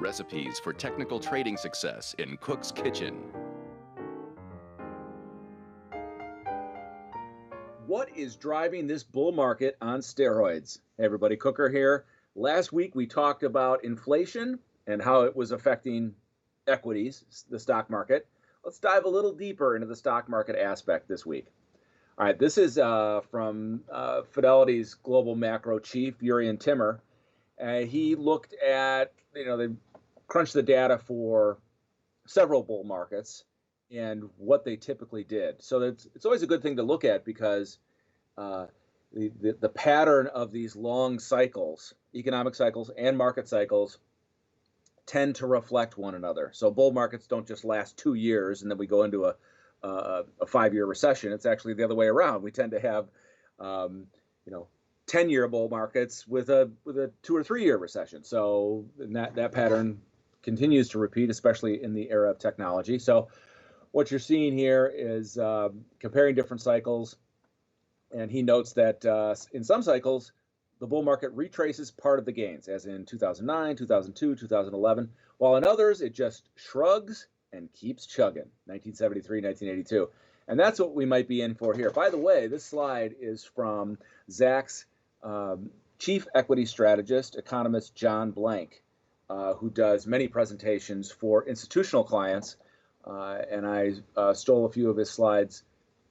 recipes for technical trading success in Cook's Kitchen. What is driving this bull market on steroids? Hey everybody, Cooker here. Last week we talked about inflation and how it was affecting equities, the stock market. Let's dive a little deeper into the stock market aspect this week. All right, this is from Fidelity's global macro chief, Urian Timmer. He looked at, they crunched the data for several bull markets and what they typically did. So it's always a good thing to look at because the pattern of these long cycles, economic cycles and market cycles, tend to reflect one another. So bull markets don't just last 2 years and then we go into a 5-year recession. It's actually the other way around. We tend to have 10-year bull markets with a 2 or 3 year recession. So that pattern continues to repeat, especially in the era of technology. So what you're seeing here is comparing different cycles, and he notes that in some cycles, the bull market retraces part of the gains, as in 2009, 2002, 2011, while in others, it just shrugs and keeps chugging, 1973, 1982. And that's what we might be in for here. By the way, this slide is from Zacks chief equity strategist, economist John Blank, who does many presentations for institutional clients. And I stole a few of his slides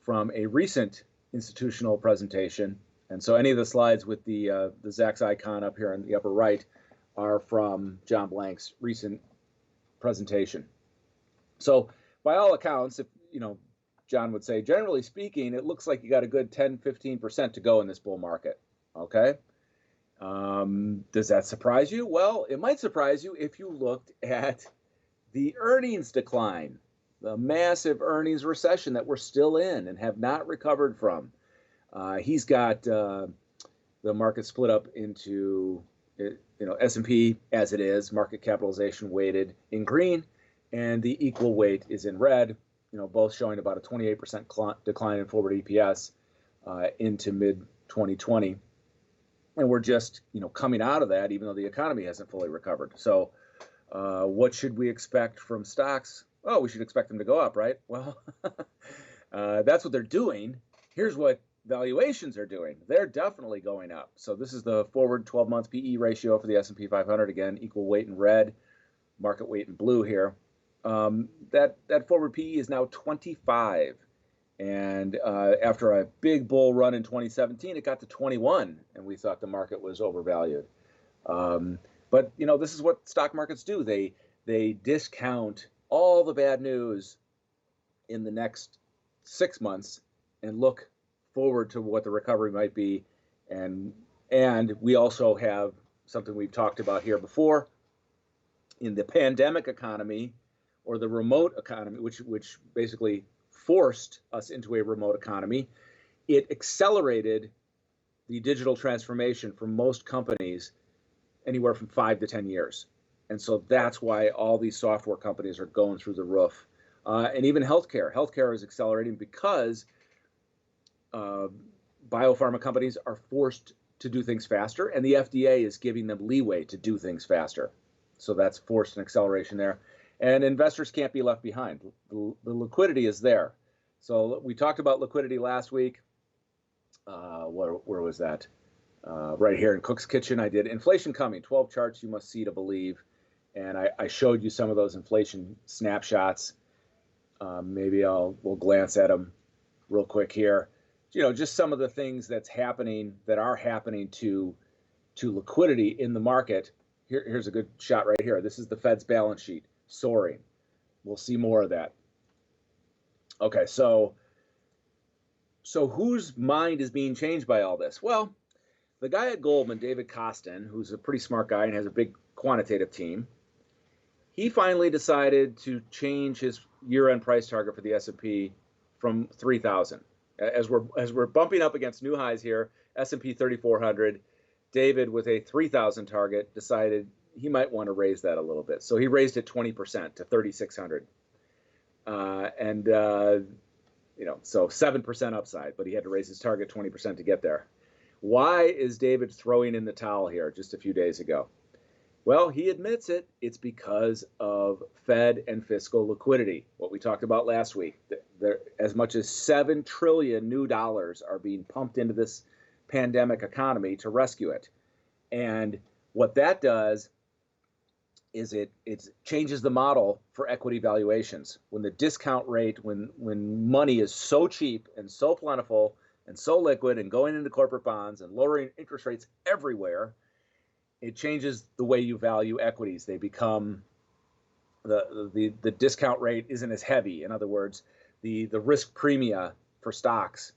from a recent institutional presentation. And so any of the slides with the Zacks icon up here in the upper right are from John Blank's recent presentation. So by all accounts, if John would say, generally speaking, it looks like you got a good 10-15% to go in this bull market. Okay. Does that surprise you? Well, it might surprise you if you looked at the earnings decline, the massive earnings recession that we're still in and have not recovered from. He's got the market split up into S&P as it is, market capitalization weighted in green, and the equal weight is in red. Both showing about a 28% decline in forward EPS into mid 2020, and we're just coming out of that, even though the economy hasn't fully recovered. So, what should we expect from stocks? Oh, we should expect them to go up, right? Well, that's what they're doing. Here's what valuations are doing. They're definitely going up. So this is the forward 12-month PE ratio for the S&P 500. Again, equal weight in red, market weight in blue here. That forward PE is now 25. And after a big bull run in 2017, it got to 21, and we thought the market was overvalued. But this is what stock markets do. They discount all the bad news in the next 6 months and look forward to what the recovery might be. And we also have something we've talked about here before. In the pandemic economy, or the remote economy, which basically forced us into a remote economy, it accelerated the digital transformation for most companies anywhere from 5 to 10 years. And so that's why all these software companies are going through the roof. And even healthcare. Healthcare is accelerating because biopharma companies are forced to do things faster, and the FDA is giving them leeway to do things faster. So that's forced an acceleration there. And investors can't be left behind. The liquidity is there. So we talked about liquidity last week. Where was that? Right here in Cook's Kitchen, I did inflation coming, 12 charts you must see to believe. And I showed you some of those inflation snapshots. Maybe we'll glance at them real quick here. Just some of the things that are happening to liquidity in the market. Here's a good shot right here. This is the Fed's balance sheet soaring. We'll see more of that. Okay, so whose mind is being changed by all this? Well, the guy at Goldman, David Kostin, who's a pretty smart guy and has a big quantitative team, he finally decided to change his year-end price target for the S&P from 3,000. As we're bumping up against new highs here, S&P 3,400, David with a 3,000 target decided he might want to raise that a little bit. So he raised it 20% to 3,600. So 7% upside, but he had to raise his target 20% to get there. Why is David throwing in the towel here just a few days ago? Well, he admits it. It's because of Fed and fiscal liquidity. What we talked about last week. There, as much as 7 trillion new dollars are being pumped into this pandemic economy to rescue it. And what that does is it changes the model for equity valuations. When the discount rate, when money is so cheap and so plentiful and so liquid and going into corporate bonds and lowering interest rates everywhere, it changes the way you value equities. They become the discount rate isn't as heavy. In other words, the risk premia for stocks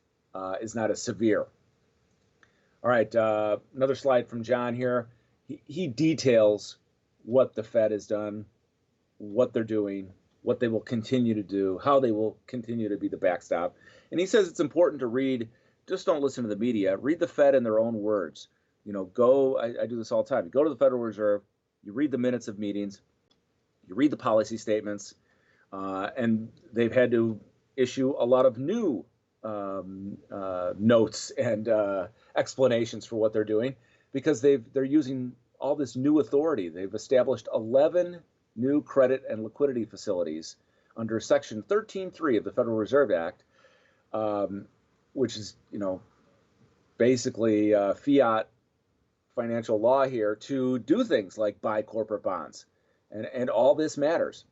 is not as severe. All right, another slide from John here. He details what the Fed has done, what they're doing, what they will continue to do, how they will continue to be the backstop. And he says it's important to read, just don't listen to the media, read the Fed in their own words. You know, I do this all the time. You go to the Federal Reserve, you read the minutes of meetings, you read the policy statements, and they've had to issue a lot of new notes and explanations for what they're doing because they're using all this new authority. They've established 11 new credit and liquidity facilities under Section 13.3 of the Federal Reserve Act, which is, you know, basically fiat financial law here to do things like buy corporate bonds. And all this matters.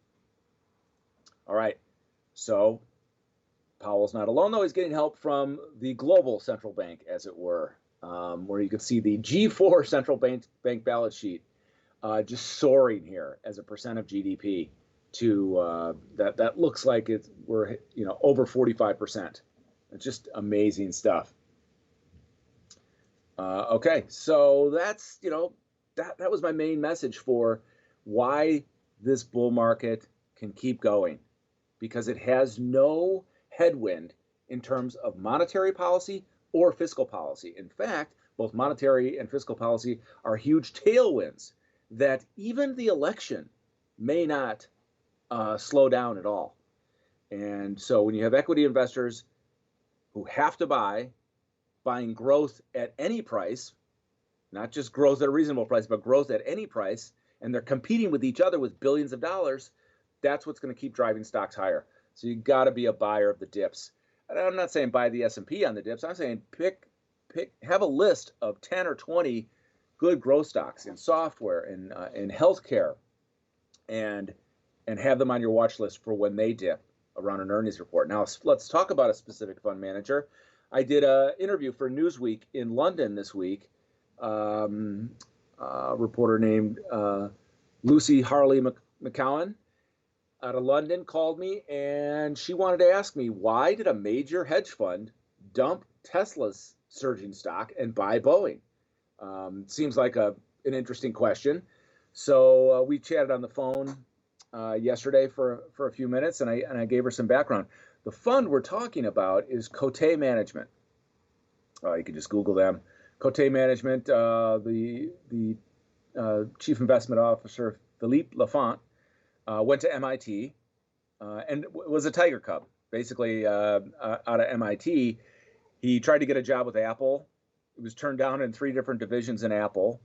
All right, so Powell's not alone, though. He's getting help from the global central bank, as it were, where you can see the G4 central bank balance sheet just soaring here as a percent of GDP to that looks like we're over 45%. It's just amazing stuff. Okay, so that's that was my main message for why this bull market can keep going, because it has no headwind in terms of monetary policy or fiscal policy. In fact, both monetary and fiscal policy are huge tailwinds that even the election may not slow down at all. And so when you have equity investors who have to buying growth at any price, not just growth at a reasonable price, but growth at any price, and they're competing with each other with billions of dollars, that's what's going to keep driving stocks higher. So you got to be a buyer of the dips. And I'm not saying buy the S&P on the dips. I'm saying have a list of 10 or 20 good growth stocks in software and in healthcare, and have them on your watch list for when they dip around an earnings report. Now let's talk about a specific fund manager. I did an interview for Newsweek in London this week. A reporter named Lucy Harley McCowan out of London called me, and she wanted to ask me, why did a major hedge fund dump Tesla's surging stock and buy Boeing? Seems like an interesting question. So we chatted on the phone yesterday for a few minutes, and I gave her some background. The fund we're talking about is Kostin Management. You can just Google them. Kostin Management, the chief investment officer, Philippe Lafont, went to MIT and was a Tiger Cub. Basically, out of MIT, he tried to get a job with Apple. He was turned down in 3 different divisions in Apple,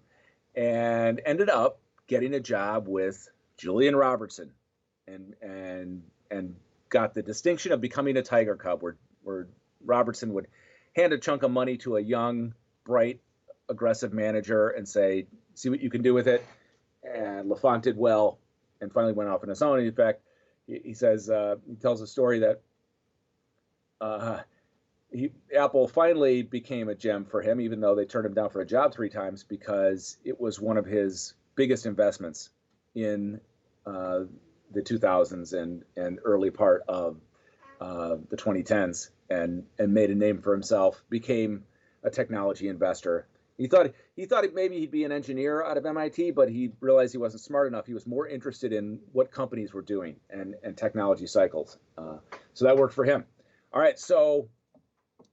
and ended up getting a job with Julian Robertson, and got the distinction of becoming a Tiger Cub, where Robertson would hand a chunk of money to a young, bright, aggressive manager and say, see what you can do with it. And Lafont did well and finally went off on his own. In fact, he says, he tells a story that Apple finally became a gem for him, even though they turned him down for a job 3 times, because it was one of his biggest investments in the 2000s and early part of the 2010s, and made a name for himself, became a technology investor. He thought maybe he'd be an engineer out of MIT, but he realized he wasn't smart enough. He was more interested in what companies were doing and technology cycles. So that worked for him. All right, so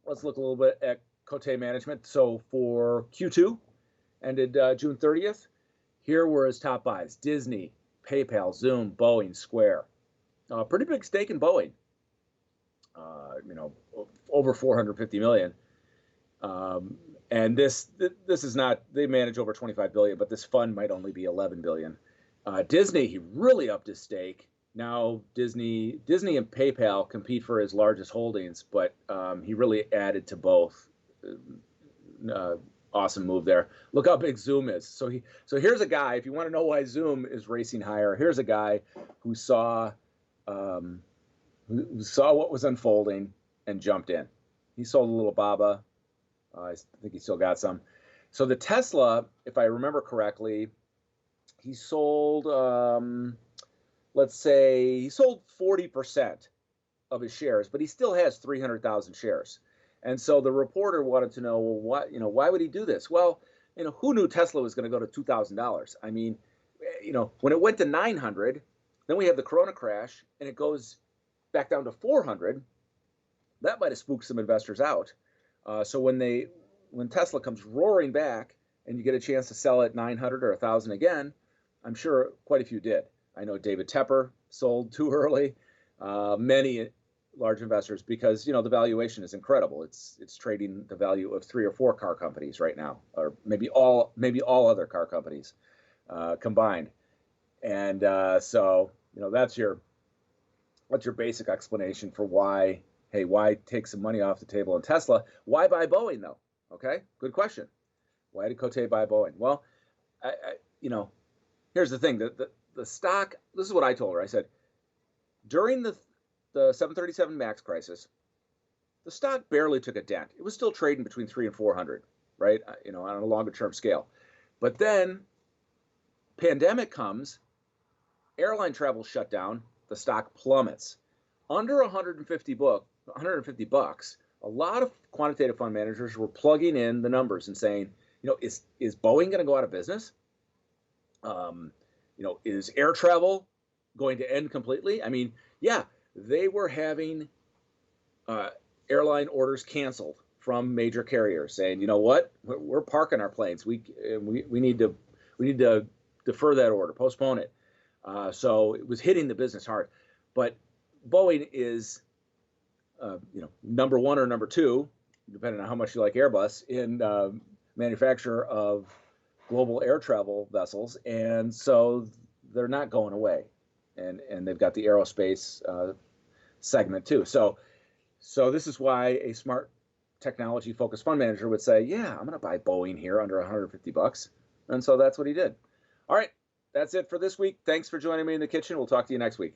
let's look a little bit at Kostin Management. So for Q2, ended June 30th, here were his top buys: Disney, PayPal, Zoom, Boeing, Square. Pretty big stake in Boeing. Over $450 million. And this is not, they manage over 25 billion, but this fund might only be 11 billion. Disney, he really upped his stake. Now Disney and PayPal compete for his largest holdings, but he really added to both. Awesome move there. Look how big Zoom is. So here's a guy. If you want to know why Zoom is racing higher, here's a guy who saw what was unfolding and jumped in. He sold a little Baba. I think he still got some. So the Tesla, if I remember correctly, he sold, let's say, he sold 40% of his shares, but he still has 300,000 shares. And so the reporter wanted to know, well, why would he do this? Well, who knew Tesla was going to go to $2,000? I mean, when it went to 900, then we have the Corona crash, and it goes back down to 400. That might have spooked some investors out. So when Tesla comes roaring back, and you get a chance to sell at 900 or 1,000 again, I'm sure quite a few did. I know David Tepper sold too early. Many large investors, because the valuation is incredible. It's trading the value of 3 or 4 car companies right now, or maybe all other car companies combined. And so that's your basic explanation for why take some money off the table in Tesla. Why buy Boeing though? Okay, good question. Why did Cote buy Boeing? Well, here's the thing. The stock. This is what I told her. I said during the 737 MAX crisis, the stock barely took a dent. It was still trading between 300 and 400, right? On a longer term scale. But then pandemic comes, airline travel shut down, the stock plummets. Under 150 bucks, a lot of quantitative fund managers were plugging in the numbers and saying, is Boeing going to go out of business? Is air travel going to end completely? I mean, yeah, they were having airline orders canceled from major carriers, saying, you know what, we're parking our planes. We need to defer that order, postpone it. So it was hitting the business hard. But Boeing is, number 1 or number 2, depending on how much you like Airbus, in manufacturer of global air travel vessels, and so they're not going away. And they've got the aerospace segment too. So this is why a smart technology-focused fund manager would say, yeah, I'm going to buy Boeing here under 150 bucks. And so that's what he did. All right, that's it for this week. Thanks for joining me in the kitchen. We'll talk to you next week.